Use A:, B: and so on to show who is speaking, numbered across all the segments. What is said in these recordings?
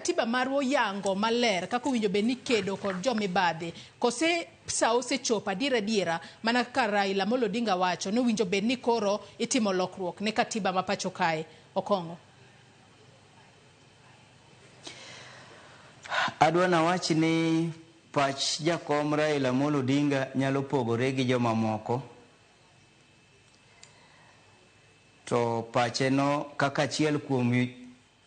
A: Katiba marwa yango maler kaka owinjo bed ni kedo kod jomibadhi kose sa osechopo adiera mana ka Raila Amolo Odinga wacho ni owinjo bed ni koro itimo lokruok ne katiba ma pacho kae. Okong'o.
B: Adwa na wach ni pach jakom Raila Amolo Odinga nyalo pogore gi joma moko. To pache no kaka achiel kuom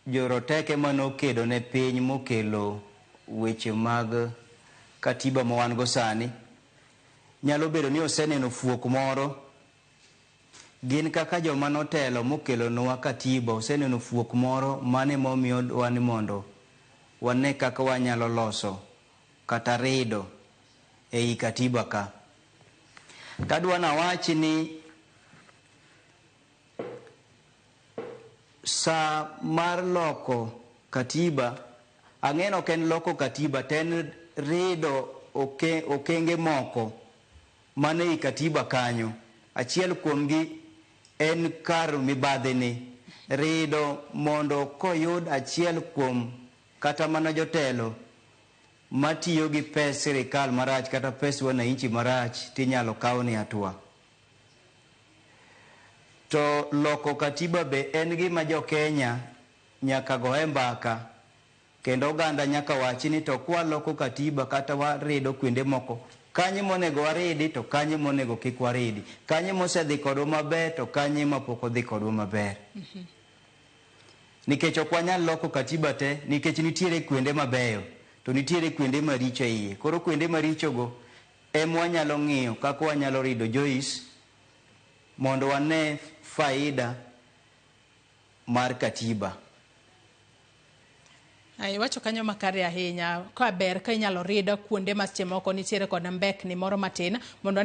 B: joroteke manokedo ne piny mokelo weche mag katiba ma wan go sani nyalo bedo ni oseneno fuok moro. Gin kaka joma notelo mokelo nwa katiba oseneno fuok moro mane momiyo wan mondo wane kaka wanyalo loso kata rido ei katiba ka. Kadwa na wach ni sa mar loko katiba ang'eno ken loko katiba ten rido okenge moko mane i katiba kanyo. Achiel kuomgi en kar mibadhi ni rido mondo koyud achiel kuom kata mana jotelo matiyo gi pes sirikal marach kata pes wananchi marach tinyalo kaw ni hatua. To loko katiba be en gima jo Kenya nyaka goe mbaka kendo oganda nyaka wachi ni to kwa loko katiba kata warido kuonde moko kanye monego waridi to kanye monego kik waridi, kanye mosedhi kodwa maber to kanye mapok odhi kodwa maber. Nikech ok wanyal loko katiba te nikech nitiere kuonde mabeyo to nitiere kuonde maricho iye. Koro kuonde maricho go wanyalo ng'iyo kaka wanyalo rido Joyce mondo wane faida mar katiba.
A: Ai wacho kanyo makare ahinya ka ber ka inyalo rida kuonde ma seche moko nitiere kod mbekni moro matin mondo